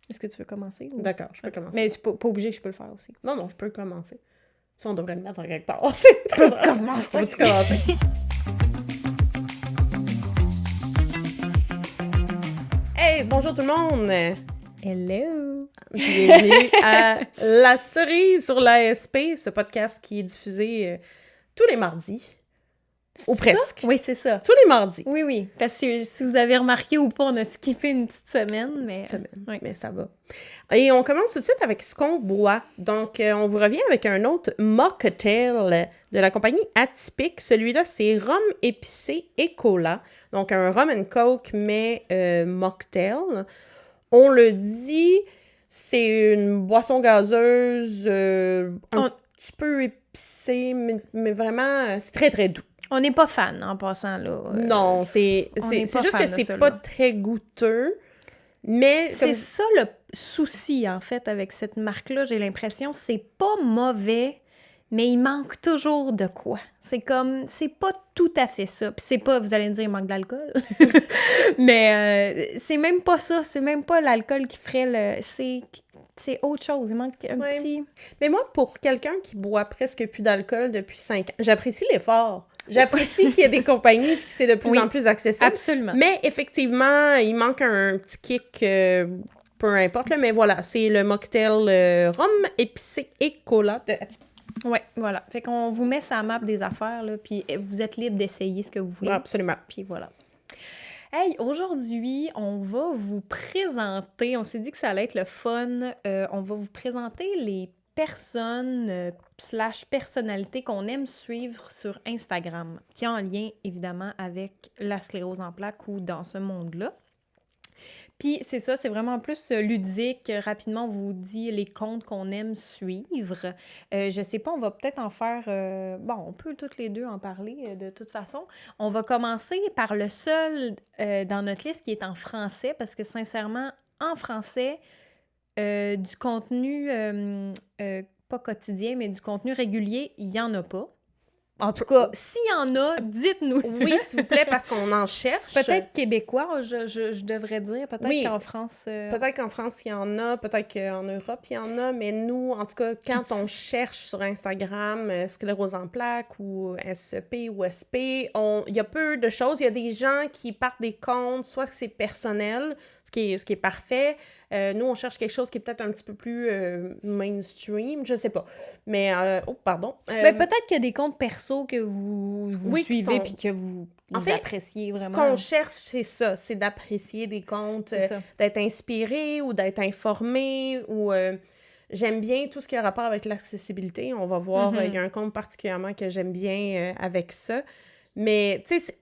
Est-ce que tu veux commencer? Ou... D'accord, je peux commencer. Mais c'est pas obligé, je peux le faire aussi. Non, je peux commencer. Ça, on devrait le mettre en quelque part. Tu peux commencer. Faut-tu commencer? Hey, bonjour tout le monde! Hello! Bienvenue à La Cerise sur l'ASP, ce podcast qui est diffusé tous les mardis. Ou presque. Oui, c'est ça. Tous les mardis. Oui. Parce que si vous avez remarqué ou pas, on a skippé une petite semaine, mais... Oui. Mais ça va. Et on commence tout de suite avec ce qu'on boit. Donc, on vous revient avec un autre mocktail de la compagnie Atypique. Celui-là, c'est rhum épicé et cola. Donc, un rum and coke, mais mocktail. On le dit, c'est une boisson gazeuse un petit peu épicée, mais vraiment, c'est très, très doux. On n'est pas fan, en passant, là. Non, c'est juste que c'est pas très goûteux, mais... C'est ça le souci, en fait, avec cette marque-là, j'ai l'impression. C'est pas mauvais, mais il manque toujours de quoi. C'est comme... C'est pas tout à fait ça. Puis c'est pas... Vous allez me dire, il manque d'alcool. Mais c'est même pas ça. C'est même pas l'alcool qui ferait le... C'est autre chose. Il manque un petit... Mais moi, pour quelqu'un qui boit presque plus d'alcool depuis 5 ans, j'apprécie l'effort. J'apprécie qu'il y ait des compagnies et que c'est de plus en plus accessible. Absolument. Mais effectivement, il manque un petit kick, peu importe, là, mais voilà, c'est le mocktail rhum épicé et cola de Atypique. Oui, voilà. Fait qu'on vous met sa map des affaires, là, puis vous êtes libre d'essayer ce que vous voulez. Absolument. Puis voilà. Hey, aujourd'hui, on va vous présenter, on s'est dit que ça allait être le fun, on va vous présenter les personnes / personnalités qu'on aime suivre sur Instagram, qui ont un lien, évidemment, avec la sclérose en plaques ou dans ce monde-là. Puis c'est ça, c'est vraiment plus ludique. Rapidement, on vous dit les comptes qu'on aime suivre. Je sais pas, on va peut-être en faire... bon, on peut toutes les deux en parler de toute façon. On va commencer par le seul dans notre liste qui est en français, parce que sincèrement, en français, du contenu, pas quotidien, mais du contenu régulier, il n'y en a pas. En tout cas, s'il y en a, dites-nous. Oui, s'il vous plaît, parce qu'on en cherche. Peut-être québécois, je devrais dire. Peut-être qu'en France... Peut-être qu'en France, il y en a. Peut-être qu'en Europe, il y en a. Mais nous, en tout cas, quand on cherche sur Instagram sclérose en plaques ou SEP ou SP, il y a peu de choses. Il y a des gens qui partent des comptes, soit que c'est personnel, ce qui est parfait. Nous, on cherche quelque chose qui est peut-être un petit peu plus mainstream, je sais pas. Mais, pardon. Mais peut-être qu'il y a des comptes perso que vous suivez puis que vous appréciez vraiment. Ce qu'on cherche, c'est ça, c'est d'apprécier des comptes, d'être inspiré ou d'être informé ou... j'aime bien tout ce qui a rapport avec l'accessibilité. On va voir, il y a un compte particulièrement que j'aime bien avec ça. Mais, tu sais,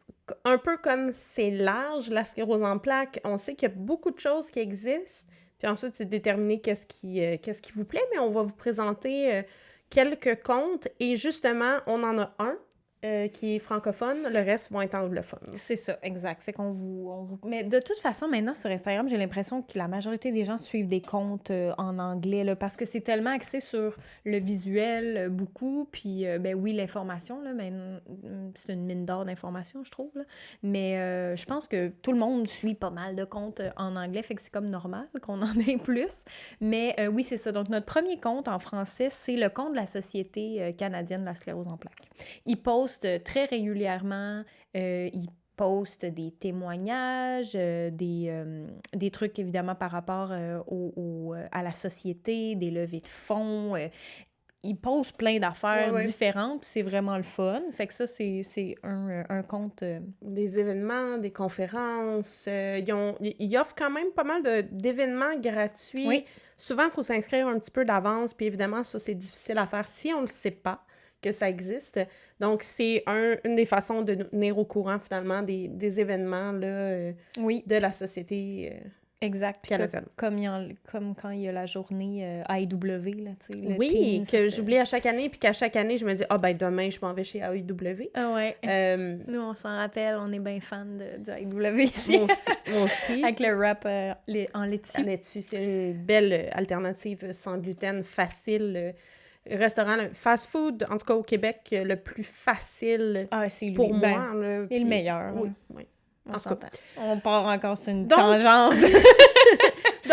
un peu comme c'est large, la sclérose en plaques, on sait qu'il y a beaucoup de choses qui existent. Puis ensuite, c'est de déterminer qu'est-ce qui vous plaît. Mais on va vous présenter quelques comptes. Et justement, on en a un qui est francophone. Le reste vont être anglophone. C'est ça, exact. Fait qu'on vous... Mais de toute façon, maintenant, sur Instagram, j'ai l'impression que la majorité des gens suivent des comptes en anglais, là, parce que c'est tellement axé sur le visuel, beaucoup. Puis, ben oui, l'information, là, mais c'est une mine d'or d'information, je trouve. Là. Mais je pense que tout le monde suit pas mal de comptes en anglais, fait que c'est comme normal qu'on en ait plus. Mais oui, c'est ça. Donc, notre premier compte en français, c'est le compte de la Société canadienne de la sclérose en plaques. Il poste très régulièrement, il poste des témoignages, des trucs évidemment par rapport à la société, des levées de fonds. Il poste plein d'affaires différentes, puis c'est vraiment le fun. Fait que ça, c'est un compte... Des événements, des conférences. Ils offrent quand même pas mal d'événements gratuits. Oui. Souvent, il faut s'inscrire un petit peu d'avance, puis évidemment, ça, c'est difficile à faire si on ne le sait pas que ça existe. Donc, c'est une des façons de nous tenir au courant, finalement, des événements là, de la société exact. canadienne. Comme quand il y a la journée AEW, là, tu sais. Oui, que j'oublie à chaque année, puis qu'à chaque année, je me dis, ben demain, je m'en vais chez AEW. Ah ouais. Nous, on s'en rappelle, on est bien fans du AEW ici. Moi aussi. Avec le wrap en laitue. C'est une belle alternative sans gluten, facile, restaurant fast-food, en tout cas au Québec, le plus facile pour moi. Là, et le meilleur. Oui. On part encore sur une tangente.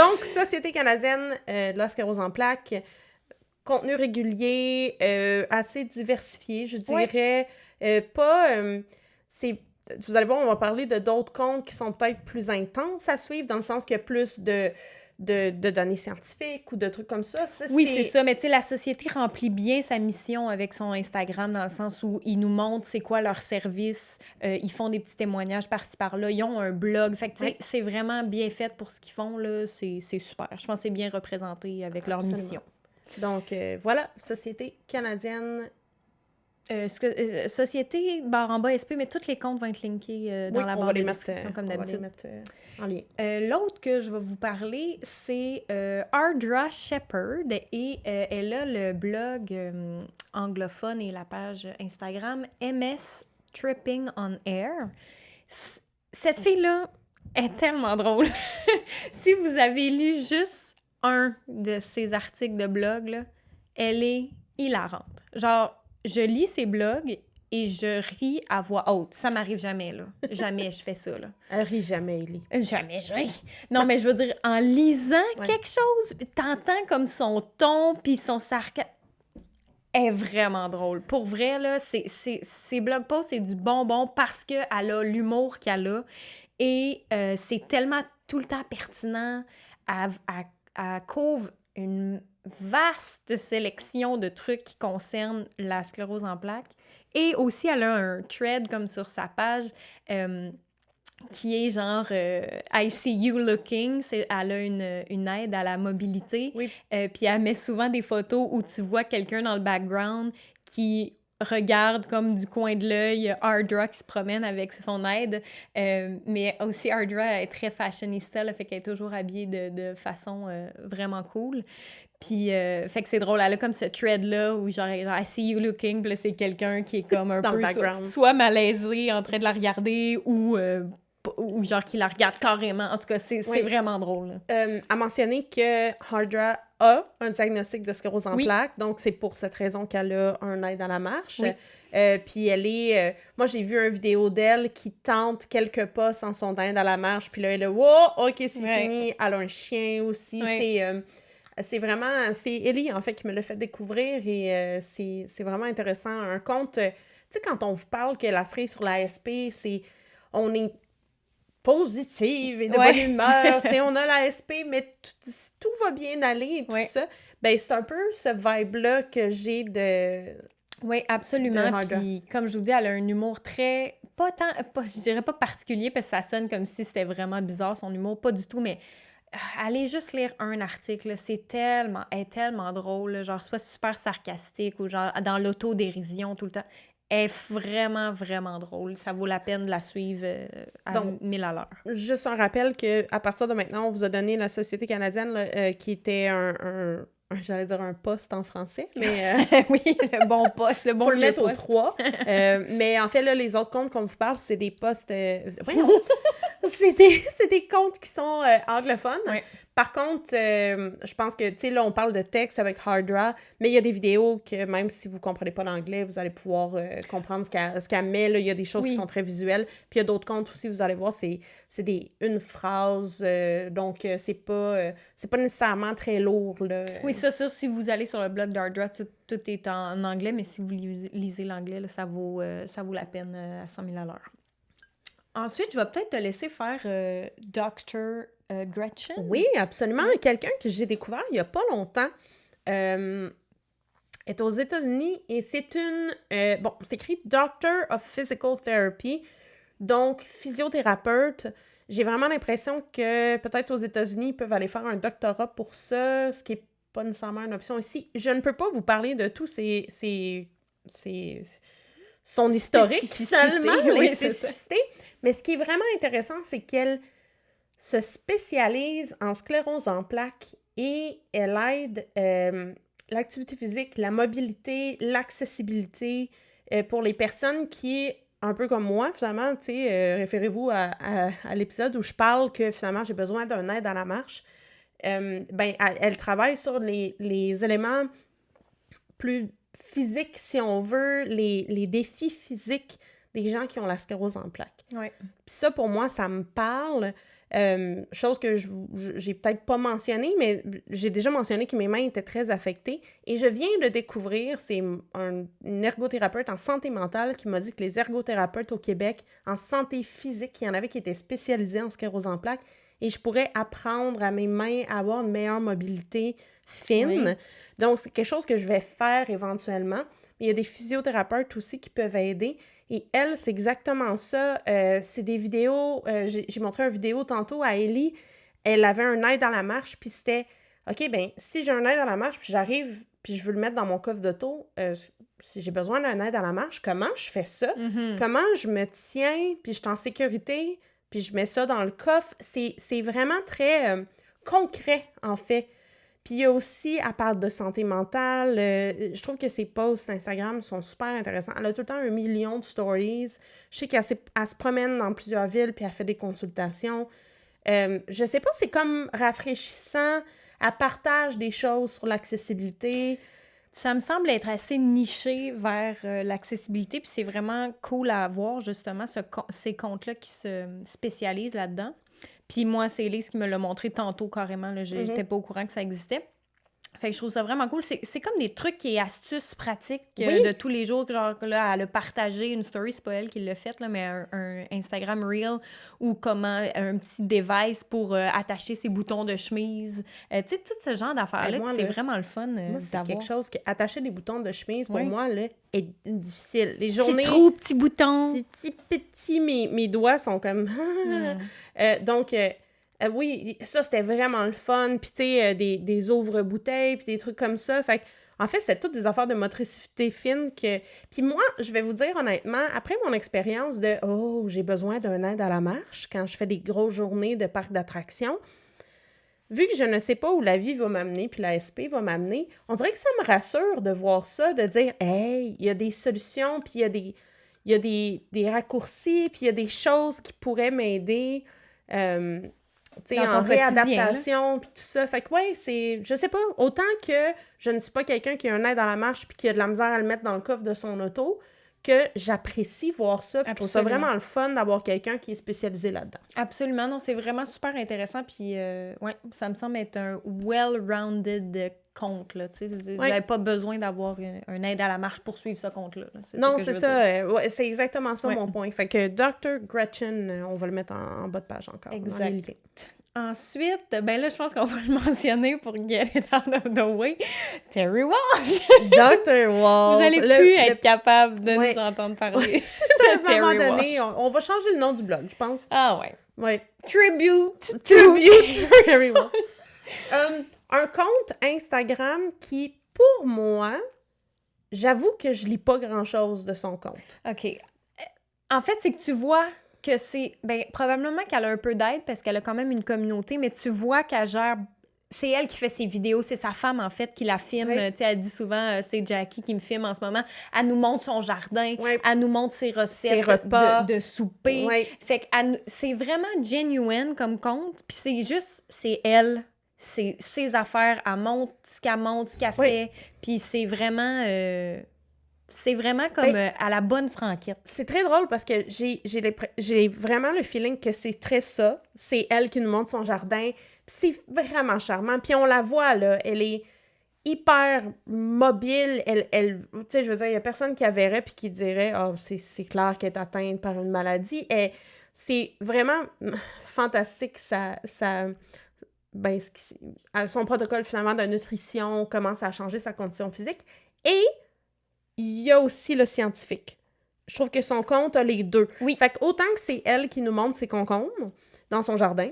Donc, Société canadienne de la sclérose en plaques, contenu régulier, assez diversifié, je dirais. Vous allez voir, on va parler de d'autres comptes qui sont peut-être plus intenses à suivre, dans le sens qu'il y a plus de données scientifiques ou de trucs comme ça. Oui, c'est ça. Mais tu sais, la société remplit bien sa mission avec son Instagram, dans le sens où ils nous montrent c'est quoi leur service. Ils font des petits témoignages par-ci, par-là. Ils ont un blog. Fait que tu sais, c'est vraiment bien fait pour ce qu'ils font, là. C'est super. Je pense que c'est bien représenté avec leur mission. Donc, voilà, Société canadienne... Société, barre en bas SP, mais tous les comptes vont être linkés dans la barre de description, comme d'habitude. On va les mettre en lien. L'autre que je vais vous parler, c'est Ardra Shepherd, et elle a le blog anglophone et la page Instagram MS Tripping on Air. Cette fille-là est tellement drôle. Si vous avez lu juste un de ses articles de blog, là, elle est hilarante. Genre, je lis ses blogs et je ris à voix haute. Ça m'arrive jamais, là. Jamais je fais ça, là. Elle rit jamais, Ellie. Jamais je ris. Non, mais je veux dire, en lisant quelque chose, t'entends comme son ton puis son sarcasme. Elle est vraiment drôle. Pour vrai, là, ses blog posts, c'est du bonbon parce qu'elle a l'humour qu'elle a. Et c'est tellement tout le temps pertinent. Elle couvre une vaste sélection de trucs qui concernent la sclérose en plaques. Et aussi, elle a un thread comme sur sa page qui est genre I see you looking. Elle a une aide à la mobilité. Oui. Puis elle met souvent des photos où tu vois quelqu'un dans le background qui regarde comme du coin de l'œil Ardra qui se promène avec son aide. Mais aussi, Ardra est très fashionista, là, fait qu'elle est toujours habillée de façon vraiment cool. Puis, fait que c'est drôle, elle a comme ce thread-là où genre I see you looking, puis là, c'est quelqu'un qui est comme un peu soit malaisé en train de la regarder ou genre qui la regarde carrément. En tout cas, c'est vraiment drôle. À mentionner que Ardra a un diagnostic de sclérose en plaques, donc c'est pour cette raison qu'elle a un aide à la marche. Oui. Puis elle est... moi, j'ai vu une vidéo d'elle qui tente quelques pas sans son aide à la marche, puis là, elle est « Wow! OK, c'est fini! » Elle a un chien aussi. C'est vraiment... C'est Ellie, en fait, qui me l'a fait découvrir et c'est vraiment intéressant. Un compte... tu sais, quand on vous parle que la cerise sur la SP, c'est... On est positive et de bonne humeur. Tu sais, on a la SP, mais tout va bien aller et tout ça. Ben, c'est un peu ce vibe-là que j'ai de... Oui, absolument. Puis, comme je vous dis, elle a un humour très... je dirais pas particulier, parce que ça sonne comme si c'était vraiment bizarre, son humour. Pas du tout, mais... allez juste lire un article, elle est tellement drôle, là, genre soit super sarcastique ou genre dans l'autodérision tout le temps. Elle est vraiment, vraiment drôle. Ça vaut la peine de la suivre à 1000 à l'heure. Juste un rappel qu'à partir de maintenant, on vous a donné la Société canadienne là, qui était j'allais dire un poste en français, mais... oui, le bon poste, le bon faut le mettre au 3. Mais en fait, là, les autres comptes qu'on vous parle, c'est des postes... voyons! C'est des comptes qui sont anglophones. Oui. Par contre, je pense que, tu sais, là, on parle de texte avec Ardra, mais il y a des vidéos que même si vous ne comprenez pas l'anglais, vous allez pouvoir comprendre ce qu'elle met. Là, il y a des choses qui sont très visuelles. Puis il y a d'autres comptes aussi, vous allez voir, c'est une phrase. Donc, c'est pas nécessairement très lourd, là. Oui, ça, si vous allez sur le blog d'Ardra, tout est en anglais, mais si vous lisez l'anglais, là, ça vaut la peine à 100 000 à l'heure. Ensuite, je vais peut-être te laisser faire Dr. Gretchen. Oui, absolument. Quelqu'un que j'ai découvert il n'y a pas longtemps est aux États-Unis et c'est c'est écrit Doctor of Physical Therapy, donc physiothérapeute. J'ai vraiment l'impression que peut-être aux États-Unis, ils peuvent aller faire un doctorat pour ça, ce qui n'est pas nécessairement une option ici. Je ne peux pas vous parler de tout son historique, seulement, les spécificités. Mais ce qui est vraiment intéressant, c'est qu'elle se spécialise en sclérose en plaques et elle aide l'activité physique, la mobilité, l'accessibilité pour les personnes qui, un peu comme moi, finalement, tu sais, référez-vous à l'épisode où je parle que finalement j'ai besoin d'un aide à la marche. Elle travaille sur les éléments plus physiques, si on veut, les défis physiques des gens qui ont la sclérose en plaques. Ouais. Puis ça, pour moi, ça me parle Chose que j'ai peut-être pas mentionnée, mais j'ai déjà mentionné que mes mains étaient très affectées. Et je viens de découvrir, c'est une ergothérapeute en santé mentale qui m'a dit que les ergothérapeutes au Québec, en santé physique, il y en avait qui étaient spécialisés en sclérose en plaques, et je pourrais apprendre à mes mains à avoir une meilleure mobilité fine. Oui. Donc, c'est quelque chose que je vais faire éventuellement. Mais il y a des physiothérapeutes aussi qui peuvent aider. Et elle, c'est exactement ça. C'est des vidéos... j'ai montré une vidéo tantôt à Ellie. Elle avait un aide à la marche, puis c'était... OK, bien, si j'ai un aide à la marche, puis j'arrive, puis je veux le mettre dans mon coffre d'auto, si j'ai besoin d'un aide à la marche, comment je fais ça? Mm-hmm. Comment je me tiens, puis je suis en sécurité, puis je mets ça dans le coffre? C'est vraiment très concret, en fait. Puis il y a aussi, elle parle de santé mentale. Je trouve que ses posts Instagram sont super intéressants. Elle a tout le temps 1 million de stories. Je sais qu'elle se promène dans plusieurs villes puis elle fait des consultations. Je sais pas, c'est comme rafraîchissant. Elle partage des choses sur l'accessibilité. Ça me semble être assez niché vers l'accessibilité, puis c'est vraiment cool à voir, justement, ces comptes-là qui se spécialisent là-dedans. Puis moi, c'est Elise qui me l'a montré tantôt carrément. Là, j'étais pas au courant que ça existait. Fait que je trouve ça vraiment cool. C'est comme des trucs et astuces pratiques de tous les jours. Genre, là, elle a partagé une story, c'est pas elle qui l'a faite, là, mais un Instagram Reel ou comment un petit device pour attacher ses boutons de chemise. Tu sais, tout ce genre d'affaires-là, c'est vraiment le fun moi, c'est d'avoir. quelque chose que attacher des boutons de chemise, pour moi, là, est difficile. Les journées... C'est trop petits boutons. C'est petit, mes doigts sont comme... Donc... oui, ça, c'était vraiment le fun. Puis, tu sais, des ouvre-bouteilles, puis des trucs comme ça. Fait que, en fait, c'était toutes des affaires de motricité fine que... Puis moi, je vais vous dire honnêtement, après mon expérience de « Oh, j'ai besoin d'un aide à la marche » quand je fais des grosses journées de parc d'attractions, vu que je ne sais pas où la vie va m'amener, puis la SP va m'amener, on dirait que ça me rassure de voir ça, de dire « Hey, il y a des solutions, puis il y a des raccourcis, puis il y a des choses qui pourraient m'aider. » Tu sais, en réadaptation, puis tout ça. Fait que, ouais, c'est... Je sais pas, autant que je ne suis pas quelqu'un qui a un aide à la marche puis qui a de la misère à le mettre dans le coffre de son auto, que j'apprécie voir ça. Puis je trouve ça vraiment le fun d'avoir quelqu'un qui est spécialisé là-dedans. Absolument. Non, c'est vraiment super intéressant. Puis, ouais, ça me semble être un well-rounded compte, là. Tu sais, vous n'avez pas besoin d'avoir un aide à la marche pour suivre ce compte-là. Non, c'est ça. Ouais, c'est exactement ça, mon point. Fait que Dr. Gretchen, on va le mettre en bas de page encore. Exact. Ensuite, ben là, je pense qu'on va le mentionner pour get it out of the way. Terry Walsh! Dr. Walsh! Vous allez plus être capable de nous entendre parler. Ouais, c'est ça, à un moment donné. On va changer le nom du blog, je pense. Ah ouais. Ouais. Tribute to Terry Walsh. Un compte Instagram qui, pour moi, j'avoue que je lis pas grand-chose de son compte. OK. En fait, c'est que tu vois... que c'est... Ben, probablement qu'elle a un peu d'aide parce qu'elle a quand même une communauté, mais tu vois qu'elle gère... C'est elle qui fait ses vidéos, c'est sa femme, en fait, qui la filme. Oui. Tu sais, elle dit souvent, c'est Jackie qui me filme en ce moment. Elle nous montre son jardin, elle nous montre ses recettes, ses repas de souper. Oui. Fait que c'est vraiment genuine comme compte, puis c'est juste, c'est elle, c'est ses affaires, elle montre, ce qu'elle fait, puis c'est vraiment... C'est vraiment comme à la bonne franquette. C'est très drôle parce que j'ai vraiment le feeling que c'est très ça. C'est elle qui nous montre son jardin. Puis c'est vraiment charmant. Puis on la voit, là, elle est hyper mobile. Elle tu sais, je veux dire, il y a personne qui la verrait puis qui dirait « Oh, c'est clair qu'elle est atteinte par une maladie. » C'est vraiment fantastique, son protocole, finalement, de nutrition commence à changer sa condition physique. Et il y a aussi le scientifique. Je trouve que son compte a les deux. Oui. Fait qu'autant que c'est elle qui nous montre ses concombres dans son jardin,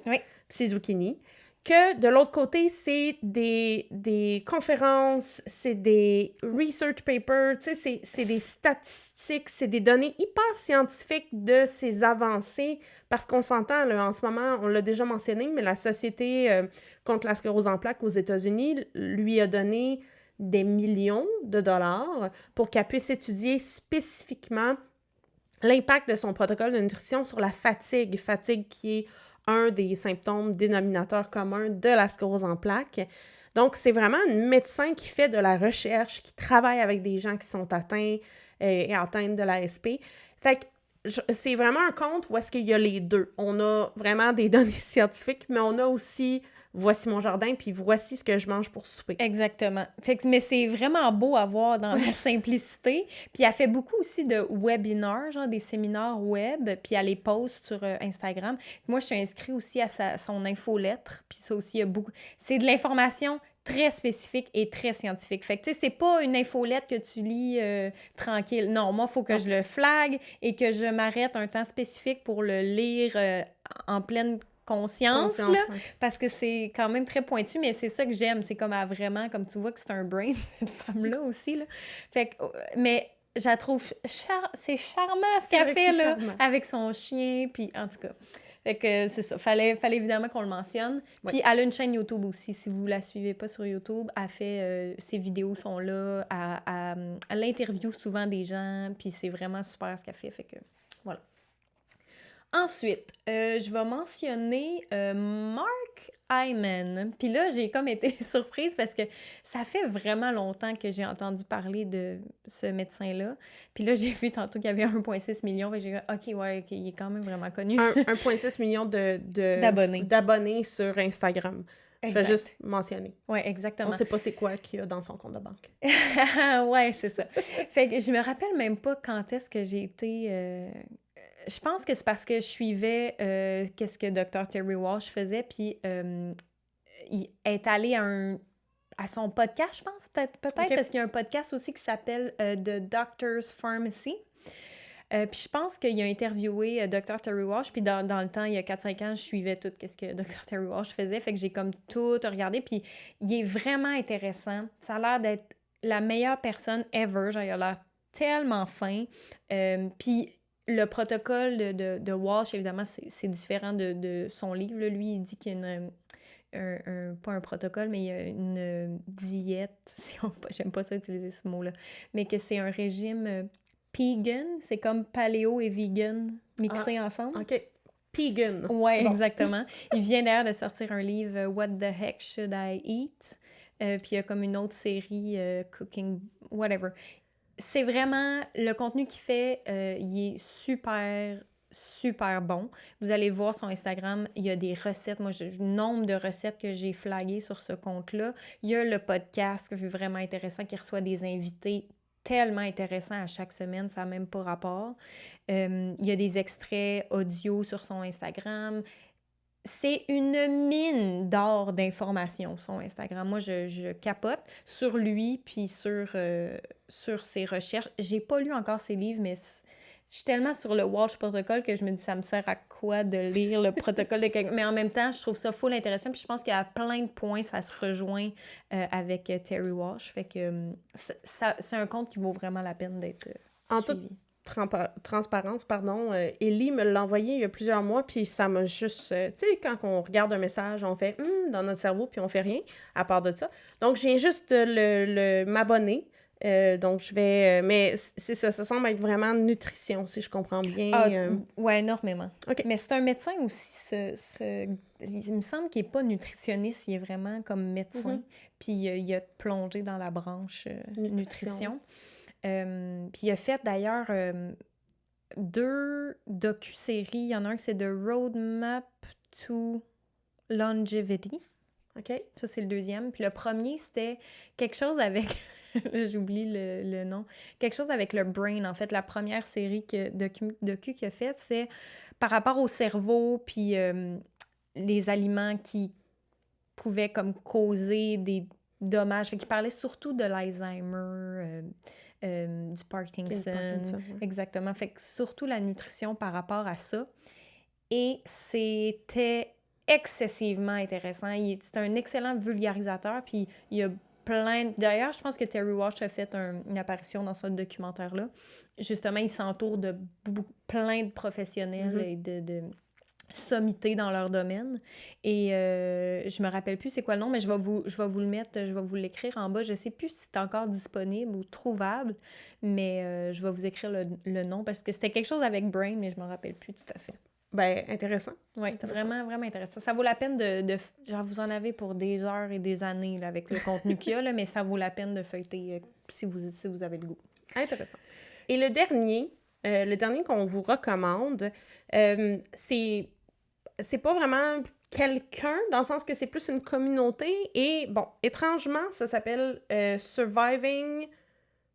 ses zucchinis, que de l'autre côté, c'est des conférences, c'est des research papers, tu sais, c'est des statistiques, c'est des données hyper scientifiques de ses avancées, parce qu'on s'entend, là, en ce moment, on l'a déjà mentionné, mais la Société contre la sclérose en plaques aux États-Unis lui a donné des millions de dollars pour qu'elle puisse étudier spécifiquement l'impact de son protocole de nutrition sur la fatigue qui est un des symptômes dénominateurs communs de la sclérose en plaques. Donc, c'est vraiment un médecin qui fait de la recherche, qui travaille avec des gens qui sont atteints et atteintes de l'ASP. Fait que c'est vraiment un compte où est-ce qu'il y a les deux. On a vraiment des données scientifiques, mais on a aussi voici mon jardin, puis voici ce que je mange pour souper. Exactement. Mais c'est vraiment beau à voir dans la simplicité. Puis elle fait beaucoup aussi de webinars, genre des séminaires web, puis elle les poste sur Instagram. Puis moi, je suis inscrite aussi à son infolettre, puis ça aussi, il y a beaucoup... C'est de l'information très spécifique et très scientifique. Fait que, tu sais, c'est pas une infolette que tu lis tranquille. Non, moi, il faut que je le flague et que je m'arrête un temps spécifique pour le lire en pleine conscience là, ouais. Parce que c'est quand même très pointu, mais c'est ça que j'aime. C'est comme vraiment, comme tu vois que c'est un brain, cette femme-là aussi, là. Fait que, mais je la trouve... c'est charmant ce qu'elle fait, là, avec son chien, puis en tout cas... Fait que c'est ça. Fallait évidemment qu'on le mentionne. Ouais. Puis elle a une chaîne YouTube aussi. Si vous la suivez pas sur YouTube, elle fait... ses vidéos sont là. Elle interviewe souvent des gens. Puis c'est vraiment super ce qu'elle fait. Fait que voilà. Ensuite, je vais mentionner Mark Hyman. Puis là, j'ai comme été surprise parce que ça fait vraiment longtemps que j'ai entendu parler de ce médecin-là. Puis là, j'ai vu tantôt qu'il y avait 1,6 million. Fait que j'ai dit, OK, il est quand même vraiment connu. 1,6 million d'abonnés sur Instagram. Exact. Je vais juste mentionner. Oui, exactement. On sait pas c'est quoi qu'il y a dans son compte de banque. Ouais, c'est ça. Fait que je me rappelle même pas quand est-ce que j'ai été... Je pense que c'est parce que je suivais qu'est-ce que Dr. Terry Walsh faisait, puis il est allé à son podcast, je pense, peut-être okay. Parce qu'il y a un podcast aussi qui s'appelle The Doctor's Pharmacy. Puis je pense qu'il a interviewé Dr. Terry Walsh, puis dans le temps, il y a 4-5 ans, je suivais tout ce que Dr. Terry Walsh faisait, fait que j'ai comme tout regardé, puis il est vraiment intéressant. Ça a l'air d'être la meilleure personne ever, genre il a l'air tellement fin, puis le protocole de Walsh, évidemment, c'est différent de son livre. Là. Lui, il dit qu'il y a pas un protocole, mais il y a une diète, j'aime pas ça utiliser ce mot-là, mais que c'est un régime pegan, c'est comme paléo et vegan mixés ensemble. OK. Pegan. Oui, bon. Exactement. Il vient d'ailleurs de sortir un livre, What the Heck Should I Eat? Puis il y a comme une autre série, Cooking, whatever. C'est vraiment... Le contenu qu'il fait, il est super, super bon. Vous allez voir son Instagram, il y a des recettes. Moi, le nombre de recettes que j'ai flaguées sur ce compte-là. Il y a le podcast, qui est vraiment intéressant, qui reçoit des invités tellement intéressants à chaque semaine, ça n'a même pas rapport. Il y a des extraits audio sur son Instagram. C'est une mine d'or d'informations, son Instagram. Moi, je capote sur lui, puis sur ses recherches. J'ai pas lu encore ses livres, mais je suis tellement sur le Walsh Protocol que je me dis, ça me sert à quoi de lire le protocole de quelqu'un? Mais en même temps, je trouve ça full intéressant, puis je pense qu'à plein de points, ça se rejoint avec Terry Walsh. Fait que c'est un compte qui vaut vraiment la peine d'être suivi. Transparence, Ellie me l'a envoyé il y a plusieurs mois, puis ça m'a juste... tu sais, quand on regarde un message, on fait dans notre cerveau, puis on fait rien à part de ça. Donc, je viens juste de m'abonner. Donc, je vais... mais c'est ça semble être vraiment nutrition, si je comprends bien. Oui, énormément. Okay. Mais c'est un médecin aussi. Il me semble qu'il n'est pas nutritionniste, il est vraiment comme médecin. Mm-hmm. Puis il a plongé dans la branche nutrition. Puis il a fait d'ailleurs 2 docu-séries. Il y en a un qui c'est The Roadmap to Longevity. OK. Ça, c'est le deuxième. Puis le premier, c'était quelque chose avec... Là, j'oublie le nom. Quelque chose avec le brain, en fait. La première série docu qu'il a faite, c'est par rapport au cerveau, puis les aliments qui pouvaient comme causer des dommages. Fait qu'il parlait surtout de l'Alzheimer... du Parkinson. Ouais. Exactement. Fait que surtout la nutrition par rapport à ça. Et c'était excessivement intéressant. C'est un excellent vulgarisateur, puis il y a D'ailleurs, je pense que Terry Walsh a fait une apparition dans ce documentaire-là. Justement, il s'entoure de plein de professionnels et de sommités dans leur domaine. Et je me rappelle plus c'est quoi le nom, mais je vais vous le mettre, je vais vous l'écrire en bas. Je sais plus si c'est encore disponible ou trouvable, mais je vais vous écrire le nom parce que c'était quelque chose avec Brain, mais je me rappelle plus tout à fait. Ben, intéressant. Oui, vraiment, vraiment intéressant. Ça vaut la peine de genre, vous en avez pour des heures et des années là, avec le contenu qu'il y a, là, mais ça vaut la peine de feuilleter si vous avez le goût. Intéressant. Et le dernier, le dernier qu'on vous recommande, c'est pas vraiment quelqu'un, dans le sens que c'est plus une communauté. Et bon, étrangement, ça s'appelle Surviving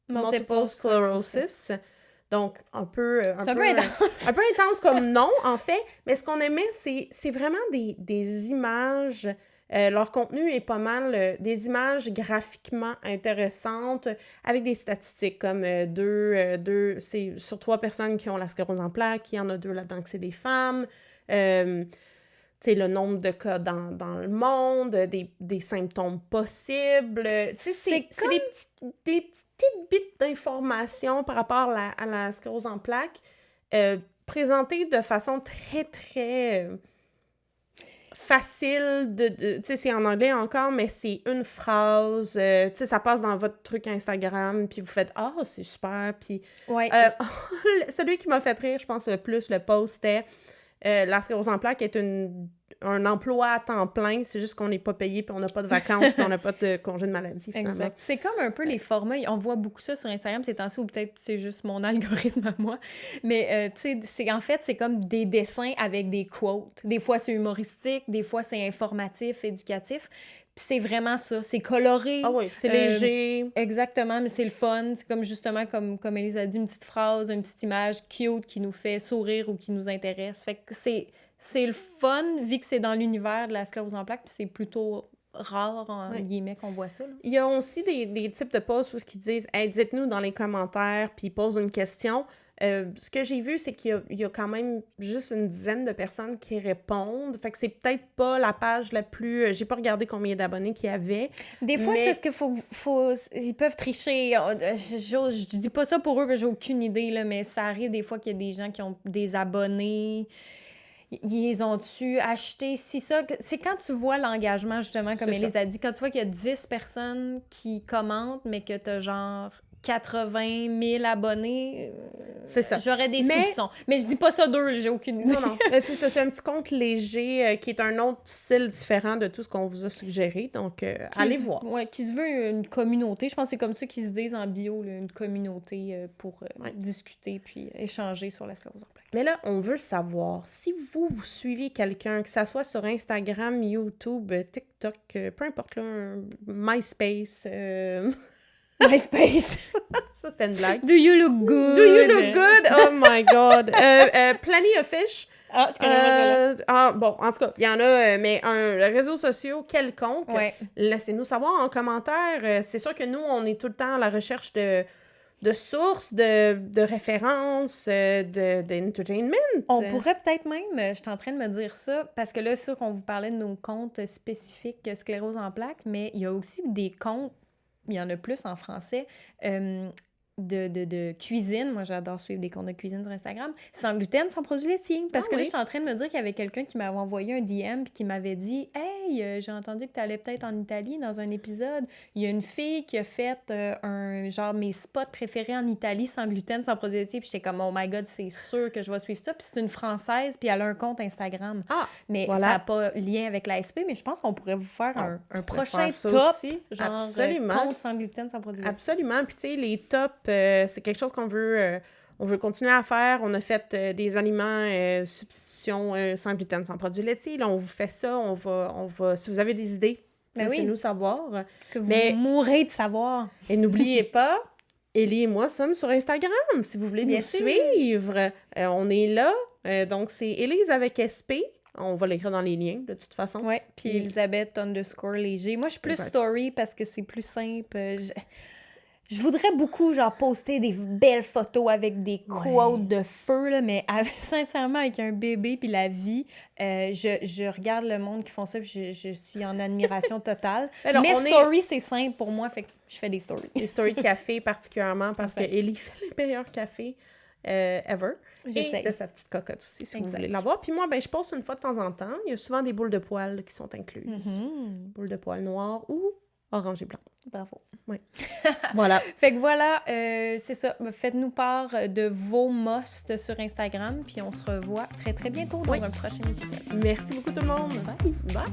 Multiple Sclerosis. Donc, un peu intense. Un peu intense comme nom, en fait. Mais ce qu'on aimait, c'est vraiment des images. Leur contenu est pas mal des images graphiquement intéressantes avec des statistiques comme c'est sur 3 personnes qui ont la sclérose en plaques, il y en a 2 là-dedans que c'est des femmes. Le nombre de cas dans le monde, des symptômes possibles. C'est comme... des petites bits d'informations par rapport à la sclérose en plaques présentées de façon très, très facile. Tu sais, c'est en anglais encore, mais c'est une phrase. Tu sais, ça passe dans votre truc Instagram, puis vous faites « Ah, c'est super! » Puis celui qui m'a fait rire, je pense, le plus, le post, c'était... la sclérose en plaques est un emploi à temps plein, c'est juste qu'on n'est pas payé, puis on n'a pas de vacances, puis on n'a pas de congé de maladie, finalement. Exact. C'est comme un peu les formats, on voit beaucoup ça sur Instagram ces temps-ci, ou peut-être c'est juste mon algorithme à moi, mais tu sais, en fait, c'est comme des dessins avec des quotes. Des fois, c'est humoristique, des fois, c'est informatif, éducatif. Puis c'est vraiment ça, c'est coloré. Ah oui, c'est léger. Exactement, mais c'est le fun. C'est comme justement, comme Élise a dit, une petite phrase, une petite image cute qui nous fait sourire ou qui nous intéresse. Fait que c'est le fun, vu que c'est dans l'univers de la sclérose en plaques, puis c'est plutôt rare, en guillemets, qu'on voit ça. Là. Il y a aussi des types de posts où ils disent « Hey, dites-nous dans les commentaires », puis ils posent une question. Ce que j'ai vu, c'est qu'il y a quand même juste une dizaine de personnes qui répondent. Fait que c'est peut-être pas la page la plus... j'ai pas regardé combien d'abonnés qu'il y avait. Des fois, c'est parce que ils peuvent tricher. Je dis pas ça pour eux, parce que j'ai aucune idée, là, mais ça arrive des fois qu'il y a des gens qui ont des abonnés... Ils ont-tu acheté? C'est quand tu vois l'engagement, justement, comme Élise a dit, quand tu vois qu'il y a 10 personnes qui commentent, mais que t'as genre 80 000 abonnés, c'est ça. J'aurais des soupçons. Mais je dis pas ça d'eux, j'ai aucune idée. Non. C'est ça, c'est un petit compte léger qui est un autre style différent de tout ce qu'on vous a suggéré. Donc, allez voir. Oui, qui se veut une communauté. Je pense que c'est comme ça qu'ils se disent en bio, là, une communauté pour discuter puis échanger sur la sclérose en plaques. Mais là, on veut savoir, si vous suivez quelqu'un, que ça soit sur Instagram, YouTube, TikTok, peu importe, là, MySpace... MySpace. Ça, c'était une blague. Do you look good? Do you look good? Oh my God. Plenty of Fish. Ah, tu connais bon, en tout cas, il y en a, mais un réseau social quelconque. Ouais. Laissez-nous savoir en commentaire. C'est sûr que nous, on est tout le temps à la recherche de sources, de références, d'entertainment. On pourrait peut-être même, je suis en train de me dire ça, parce que là, c'est sûr qu'on vous parlait de nos comptes spécifiques sclérose en plaques, mais il y a aussi des comptes, il y en a plus en français, de cuisine. Moi, j'adore suivre des comptes de cuisine sur Instagram. Sans gluten, sans produits laitiers. Parce que là, je suis en train de me dire qu'il y avait quelqu'un qui m'avait envoyé un DM et qui m'avait dit « Hey, j'ai entendu que tu allais peut-être en Italie dans un épisode. Il y a une fille qui a fait mes spots préférés en Italie sans gluten, sans produits laitiers. » Puis j'étais comme « Oh my God, c'est sûr que je vais suivre ça. » Puis c'est une Française, puis elle a un compte Instagram. Ah, mais voilà. Ça n'a pas lien avec l'ASP, mais je pense qu'on pourrait vous faire un prochain top, aussi. genre compte sans gluten, sans produits laitiers. Absolument. Puis tu sais, les tops, c'est quelque chose qu'on veut continuer à faire. On a fait des aliments substitution sans gluten, sans produits laitiers. Là, on vous fait ça. On va si vous avez des idées, laissez-nous savoir. Que vous mourrez de savoir. Et n'oubliez pas, Ellie et moi sommes sur Instagram. Si vous voulez nous suivre, on est là. Donc, c'est Élise avec SP. On va l'écrire dans les liens, de toute façon. Oui, puis Elisabeth_léger. Moi, je suis plus story parce que c'est plus simple. Je voudrais beaucoup, genre, poster des belles photos avec des quotes de feu, là, mais sincèrement, avec un bébé puis la vie, je regarde le monde qui font ça puis je suis en admiration totale. Alors, mais story, c'est simple pour moi, fait que je fais des stories. Des stories de café particulièrement, parce que Ellie fait les meilleurs cafés ever. J'essaie. Et de sa petite cocotte aussi, si vous voulez l'avoir. Puis moi, je poste une fois de temps en temps. Il y a souvent des boules de poils qui sont incluses. Boules de poils noires ou orange et blanc. Bravo. Oui. Voilà. Fait que voilà, c'est ça. Faites-nous part de vos musts sur Instagram, puis on se revoit très, très bientôt dans un prochain épisode. Merci beaucoup tout le monde. Bye. Bye.